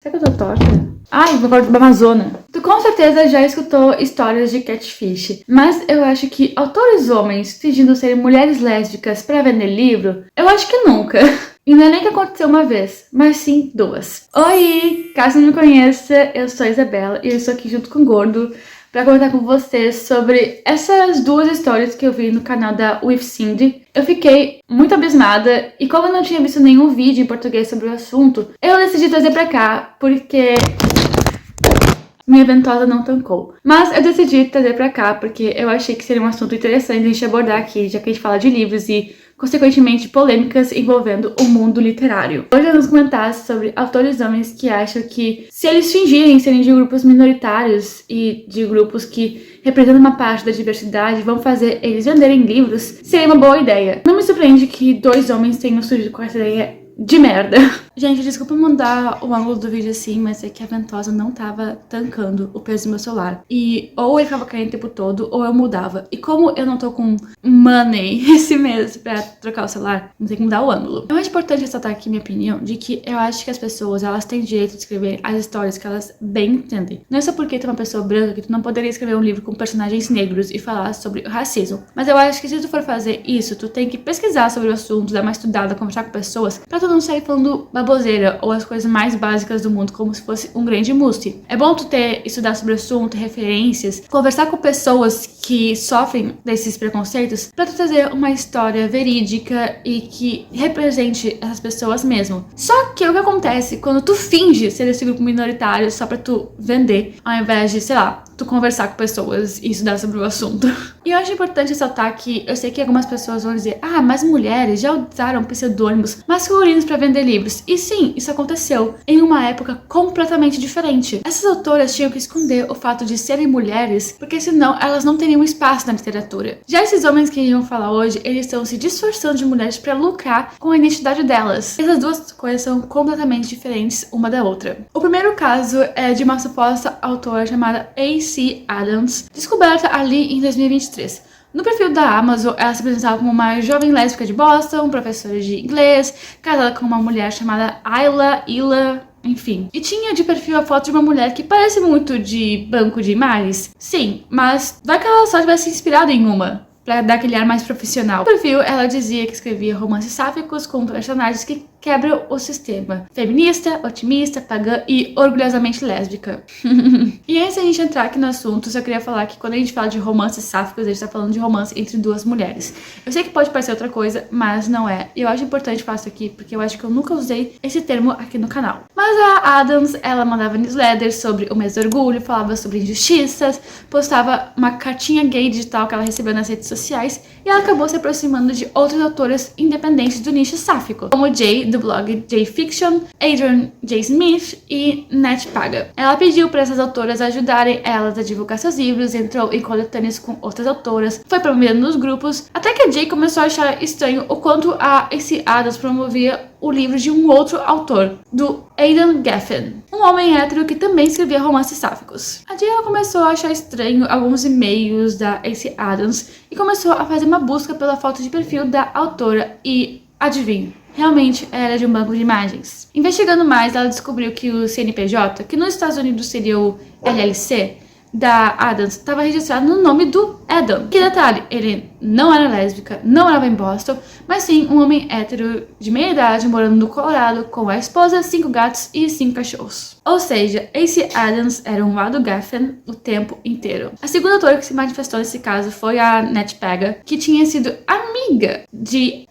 Será que eu tô torta? Ai, vou cortar da Amazônia. Tu com certeza já escutou histórias de catfish, mas eu acho que autores homens fingindo serem mulheres lésbicas pra vender livro, eu acho que nunca. E não é nem que aconteceu uma vez, mas sim duas. Oi! Caso não me conheça, eu sou a Isabela e eu estou aqui junto com o Gordo pra comentar com vocês sobre essas duas histórias que eu vi no canal da With Cindy. Eu fiquei muito abismada e como eu não tinha visto nenhum vídeo em português sobre o assunto, eu decidi trazer pra cá porque minha ventosa não tancou. Mas eu decidi trazer pra cá porque eu achei que seria um assunto interessante a gente abordar aqui, já que a gente fala de livros e, consequentemente, polêmicas envolvendo o mundo literário. Hoje vamos comentar sobre autores homens que acham que, se eles fingirem serem de grupos minoritários e de grupos que representam uma parte da diversidade, vão fazer eles venderem livros, seria uma boa ideia. Não me surpreende que dois homens tenham surgido com essa ideia de merda. Gente, desculpa mandar o ângulo do vídeo assim, mas é que a ventosa não tava tancando o peso do meu celular. E ou ele ficava caindo o tempo todo, ou eu mudava. E como eu não tô com money esse mês pra trocar o celular, não tem que mudar o ângulo. Eu acho importante ressaltar aqui minha opinião de que eu acho que as pessoas, elas têm direito de escrever as histórias que elas bem entendem. Não é só porque tu é uma pessoa branca que tu não poderia escrever um livro com personagens negros e falar sobre o racismo. Mas eu acho que se tu for fazer isso, tu tem que pesquisar sobre o assunto, dar uma estudada, conversar com pessoas, pra tu não sair falando baboseira ou as coisas mais básicas do mundo como se fosse um grande mousse. É bom tu estudar sobre o assunto, referências, conversar com pessoas que sofrem desses preconceitos pra tu trazer uma história verídica e que represente essas pessoas mesmo. Só que o que acontece quando tu finge ser esse grupo minoritário só pra tu vender, ao invés de, sei lá, tu conversar com pessoas e estudar sobre o assunto. E eu acho importante ressaltar que eu sei que algumas pessoas vão dizer: ah, mas mulheres já usaram pseudônimos masculinos pra vender livros. E sim, isso aconteceu em uma época completamente diferente. Essas autoras tinham que esconder o fato de serem mulheres, porque senão elas não teriam espaço na literatura. Já esses homens que iam falar hoje, eles estão se disfarçando de mulheres pra lucrar com a identidade delas. Essas duas coisas são completamente diferentes uma da outra. O primeiro caso é de uma suposta autora chamada A.C. Adams, descoberta ali em 2023. No perfil da Amazon, ela se apresentava como uma jovem lésbica de Boston, professora de inglês, casada com uma mulher chamada Ila, enfim. E tinha de perfil a foto de uma mulher que parece muito de banco de imagens. Sim, mas vai que ela só tivesse inspirado em uma, pra dar aquele ar mais profissional. No perfil, ela dizia que escrevia romances sáficos com personagens que quebram o sistema. Feminista, otimista, pagã e orgulhosamente lésbica. E antes de a gente entrar aqui no assunto, eu só queria falar que quando a gente fala de romances sáficos, a gente tá falando de romance entre duas mulheres. Eu sei que pode parecer outra coisa, mas não é. E eu acho importante falar isso aqui, porque eu acho que eu nunca usei esse termo aqui no canal. Mas a Adams, ela mandava newsletters sobre o mês do orgulho, falava sobre injustiças, postava uma cartinha gay digital que ela recebeu nas redes sociais, e ela acabou se aproximando de outras autoras independentes do nicho sáfico, como Jay, do blog J Fiction, Adrian J Smith e Nat Paga. Ela pediu para essas autoras ajudarem elas a divulgar seus livros, entrou em coletâneas com outras autoras, foi promovendo nos grupos, até que a Jay começou a achar estranho o quanto a A.C. Adams promovia o livro de um outro autor, do Aidan Geffen, um homem hétero que também escrevia romances sáficos. A Jay começou a achar estranho alguns e-mails da A.C. Adams e começou a fazer uma busca pela foto de perfil da autora e, adivinha, realmente era de um banco de imagens. Investigando mais, ela descobriu que o CNPJ, que nos Estados Unidos seria o LLC, da Adams, estava registrado no nome do Adam. Que detalhe, ele não era lésbica, não morava em Boston, mas sim um homem hétero de meia idade morando no Colorado com a esposa, 5 gatos e 5 cachorros. Ou seja, A.C. Adams era um lado Geffen o tempo inteiro. A segunda autora que se manifestou nesse caso foi a Nat Paga, que tinha sido amiga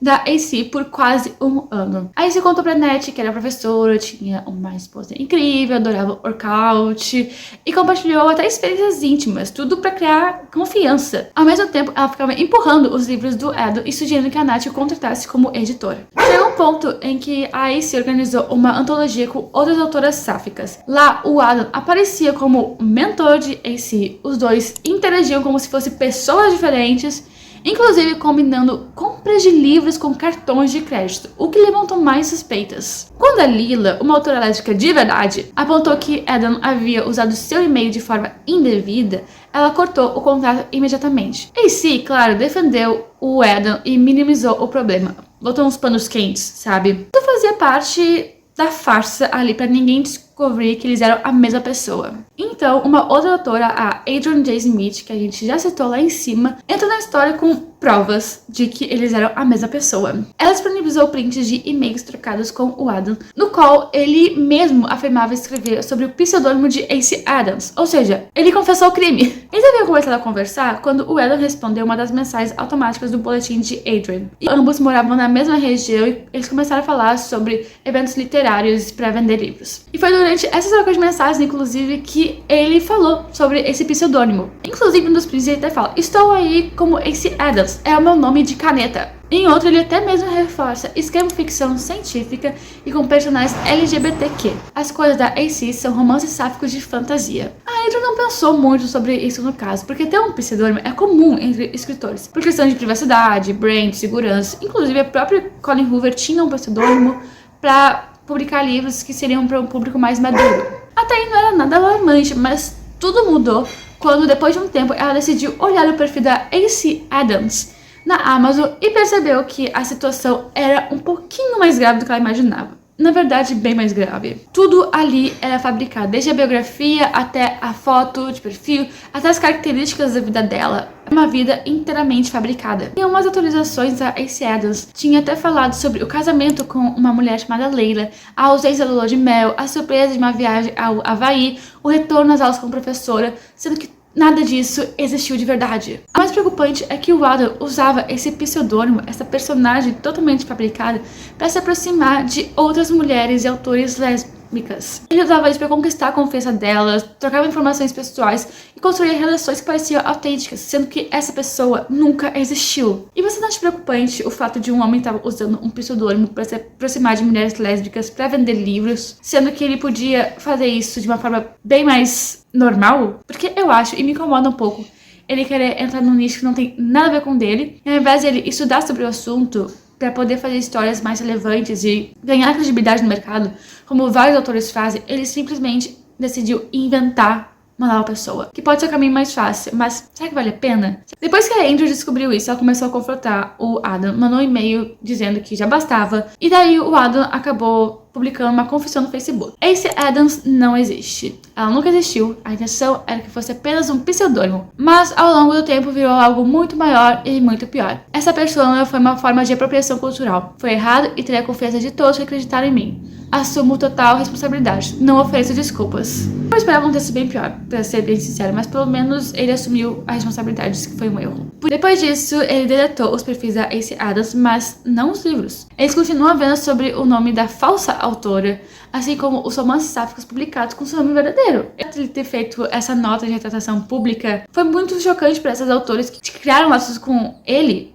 da A.C. por quase um ano. A A.C. contou pra Nat que era professora, tinha uma esposa incrível, adorava workout e compartilhou até experiências íntimas, tudo pra criar confiança. Ao mesmo tempo, ela ficava empurrando os livros do Adam e sugerindo que a Nat o contratasse como editora. Chegou um ponto em que a A.C. organizou uma antologia com outras autoras sáficas. Lá, o Adam aparecia como mentor de A.C. Os dois interagiam como se fossem pessoas diferentes, inclusive combinando compras de livros com cartões de crédito, o que levantou mais suspeitas. Quando a Lila, uma autora lésbica de verdade, apontou que Adam havia usado seu e-mail de forma indevida, ela cortou o contrato imediatamente. A.C., claro, defendeu o Adam e minimizou o problema. Botou uns panos quentes, sabe? Tudo fazia parte da farsa ali pra ninguém descobrir que eles eram a mesma pessoa. Então, uma outra autora, a Adrienne J. Smith, que a gente já citou lá em cima, entra na história com provas de que eles eram a mesma pessoa. Ela disponibilizou prints de e-mails trocados com o Adam, no qual ele mesmo afirmava escrever sobre o pseudônimo de AC Adams, ou seja, ele confessou o crime. Eles haviam começado a conversar quando o Adam respondeu uma das mensagens automáticas do boletim de Adrienne. E ambos moravam na mesma região e eles começaram a falar sobre eventos literários para vender livros. E foi durante essas trocas de mensagens, inclusive, que ele falou sobre esse pseudônimo. Inclusive, um dos prints ele até fala: estou aí como AC Adams, é o meu nome de caneta. Em outro, ele até mesmo reforça: escrevo ficção científica e com personagens LGBTQ. As coisas da AC são romances sáficos de fantasia. A Adrienne não pensou muito sobre isso no caso, porque ter um pseudônimo é comum entre escritores, por questão de privacidade, brand, segurança. Inclusive, a própria Colleen Hoover tinha um pseudônimo para publicar livros que seriam para um público mais maduro. Até aí não era nada alarmante, mas tudo mudou quando, depois de um tempo, ela decidiu olhar o perfil da AC Adams na Amazon e percebeu que a situação era um pouquinho mais grave do que ela imaginava. Na verdade, bem mais grave. Tudo ali era fabricado, desde a biografia até a foto de perfil, até as características da vida dela. Uma vida inteiramente fabricada. Em umas atualizações, a AC Adams tinha até falado sobre o casamento com uma mulher chamada Leila, a ausência do lua de mel, a surpresa de uma viagem ao Havaí, o retorno às aulas como professora, sendo que nada disso existiu de verdade. O mais preocupante é que o Adam usava esse pseudônimo, essa personagem totalmente fabricada, para se aproximar de outras mulheres e autores lésbicas. Ele usava isso para conquistar a confiança delas, trocava informações pessoais e construir relações que pareciam autênticas, sendo que essa pessoa nunca existiu. E você não acha preocupante o fato de um homem estar usando um pseudônimo para se aproximar de mulheres lésbicas, para vender livros, sendo que ele podia fazer isso de uma forma bem mais normal? Porque eu acho, e me incomoda um pouco, ele querer entrar num nicho que não tem nada a ver com o dele, e ao invés de ele estudar sobre o assunto para poder fazer histórias mais relevantes e ganhar credibilidade no mercado, como vários autores fazem, ele simplesmente decidiu inventar uma nova pessoa, que pode ser o caminho mais fácil, mas será que vale a pena? Depois que a Andrew descobriu isso, ela começou a confrontar o Adam, mandou um e-mail dizendo que já bastava, e daí o Adam acabou publicando uma confissão no Facebook. AC Adams não existe. Ela nunca existiu, a intenção era que fosse apenas um pseudônimo, mas ao longo do tempo virou algo muito maior e muito pior. Essa persona foi uma forma de apropriação cultural. Foi errado e terei a confiança de todos que acreditaram em mim. Assumo total responsabilidade. Não ofereço desculpas. Eu esperava um texto bem pior, pra ser bem sincero, mas pelo menos ele assumiu a responsabilidade de que foi um erro. Depois disso, ele deletou os perfis da AC Adams, mas não os livros. Eles continuam vendo sobre o nome da falsa autora, assim como os romances sáficos publicados com seu nome verdadeiro. Ele ter feito essa nota de retratação pública foi muito chocante para essas autoras que criaram laços com ele,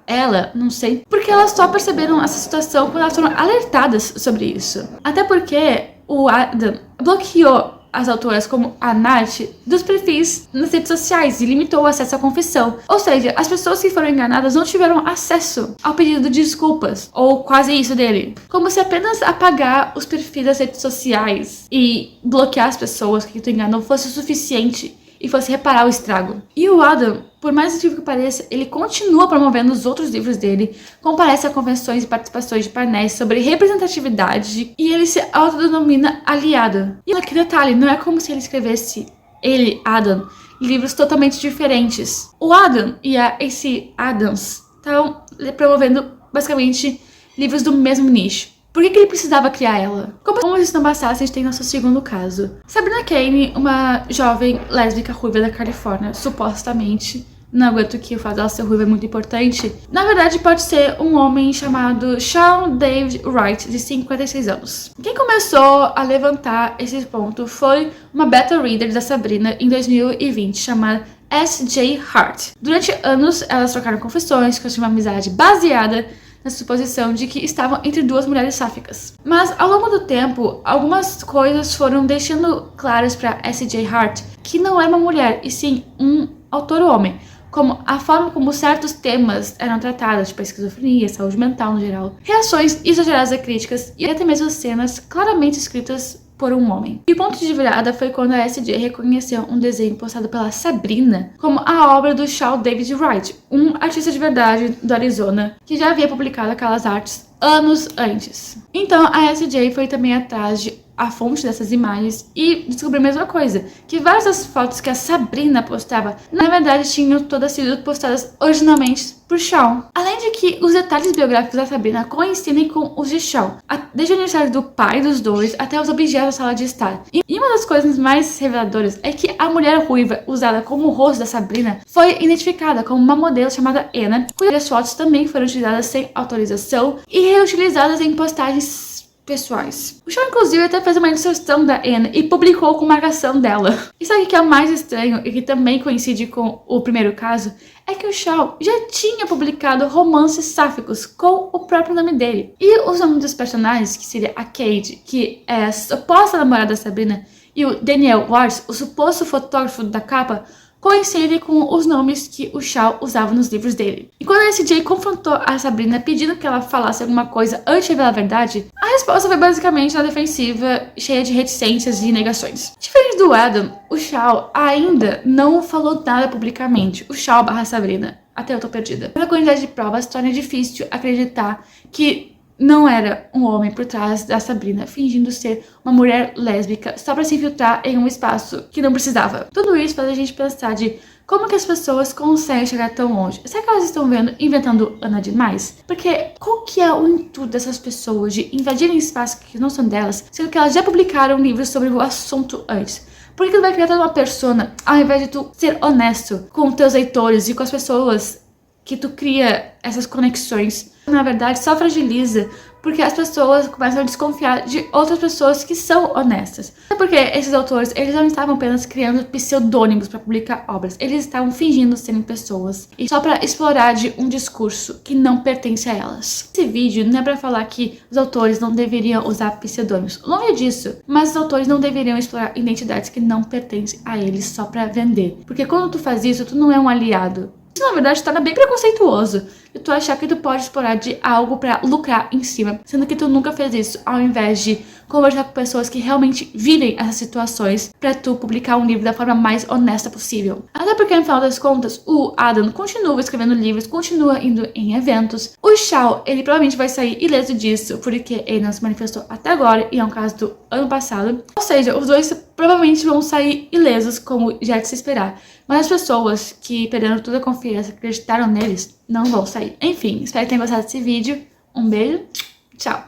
ela, não sei, porque elas só perceberam essa situação quando elas foram alertadas sobre isso. Até porque o Adam bloqueou as autoras como a Nath dos perfis nas redes sociais e limitou o acesso à confissão. Ou seja, as pessoas que foram enganadas não tiveram acesso ao pedido de desculpas, ou quase isso dele. Como se apenas apagar os perfis das redes sociais e bloquear as pessoas que tu enganou fosse o suficiente e fosse reparar o estrago. E o Adam, por mais incrível que pareça, ele continua promovendo os outros livros dele, comparece a convenções e participações de painéis sobre representatividade e ele se autodenomina aliado. E aqui detalhe, não é como se ele escrevesse, ele, Adam, livros totalmente diferentes. O Adam e a AC Adams estavam promovendo basicamente livros do mesmo nicho. Por que ele precisava criar ela? Como isso não bastasse, a gente tem nosso segundo caso. Sabrina Kane, uma jovem lésbica ruiva da Califórnia, supostamente. Não aguento que o fato dela ser ruiva é muito importante. Na verdade, pode ser um homem chamado Sean David Wright, de 56 anos. Quem começou a levantar esse ponto foi uma beta reader da Sabrina em 2020, chamada S.J. Hart. Durante anos, elas trocaram confissões, construíram uma amizade baseada na suposição de que estavam entre duas mulheres sáficas. Mas, ao longo do tempo, algumas coisas foram deixando claras para S.J. Hart que não era uma mulher, e sim um autor homem, como a forma como certos temas eram tratados, tipo a esquizofrenia, saúde mental no geral, reações exageradas a críticas e até mesmo cenas claramente escritas por um homem. E o ponto de virada foi quando a S.J. reconheceu um desenho postado pela Sabrina como a obra do Sean David Wright, um artista de verdade do Arizona, que já havia publicado aquelas artes anos antes. Então a S.J. foi também atrás de a fonte dessas imagens e descobri a mesma coisa, que várias das fotos que a Sabrina postava, na verdade, tinham todas sido postadas originalmente por Shawn. Além de que os detalhes biográficos da Sabrina coincidem com os de Shawn, desde o aniversário do pai dos dois até os objetos da sala de estar. E uma das coisas mais reveladoras é que a mulher ruiva usada como o rosto da Sabrina foi identificada como uma modelo chamada Anna, cujas fotos também foram utilizadas sem autorização e reutilizadas em postagens pessoais. O Shawn, inclusive, até fez uma inserção da Anna e publicou com marcação dela. E sabe o que é o mais estranho e que também coincide com o primeiro caso? É que o Shawn já tinha publicado romances sáficos com o próprio nome dele. E os nomes dos personagens, que seria a Kate, que é a suposta namorada da Sabrina, e o Daniel Watts, o suposto fotógrafo da capa, coincidem com os nomes que o Shawn usava nos livros dele. E quando a SJ confrontou a Sabrina pedindo que ela falasse alguma coisa antes de revelar a verdade, a resposta foi basicamente na defensiva, cheia de reticências e negações. Diferente do Adam, o Shawn ainda não falou nada publicamente. O Shawn / Sabrina. Até eu tô perdida. A quantidade de provas torna difícil acreditar que não era um homem por trás da Sabrina, fingindo ser uma mulher lésbica só pra se infiltrar em um espaço que não precisava. Tudo isso faz a gente pensar de como que as pessoas conseguem chegar tão longe. Será que elas estão inventando Ana demais? Porque qual que é o intuito dessas pessoas de invadirem espaços que não são delas, sendo que elas já publicaram livros sobre o assunto antes? Por que tu vai criar toda uma persona ao invés de tu ser honesto com teus leitores e com as pessoas que tu cria essas conexões? Na verdade, só fragiliza, porque as pessoas começam a desconfiar de outras pessoas que são honestas. É porque esses autores, eles não estavam apenas criando pseudônimos para publicar obras, eles estavam fingindo serem pessoas, e só para explorar de um discurso que não pertence a elas. Esse vídeo não é para falar que os autores não deveriam usar pseudônimos, longe disso, mas os autores não deveriam explorar identidades que não pertencem a eles só para vender, porque quando tu faz isso, tu não é um aliado. Isso, na verdade, torna bem preconceituoso. E tu achar que tu pode explorar de algo pra lucrar em cima, sendo que tu nunca fez isso, ao invés de conversar com pessoas que realmente vivem essas situações pra tu publicar um livro da forma mais honesta possível. Até porque, no final das contas, o Adam continua escrevendo livros, continua indo em eventos. O Shawn, ele provavelmente vai sair ileso disso, porque ele não se manifestou até agora, e é um caso do ano passado. Ou seja, os dois provavelmente vão sair ilesos, como já é de se esperar. Mas as pessoas que perderam toda a confiança, acreditaram neles, não vão sair. Enfim, espero que tenham gostado desse vídeo. Um beijo, tchau!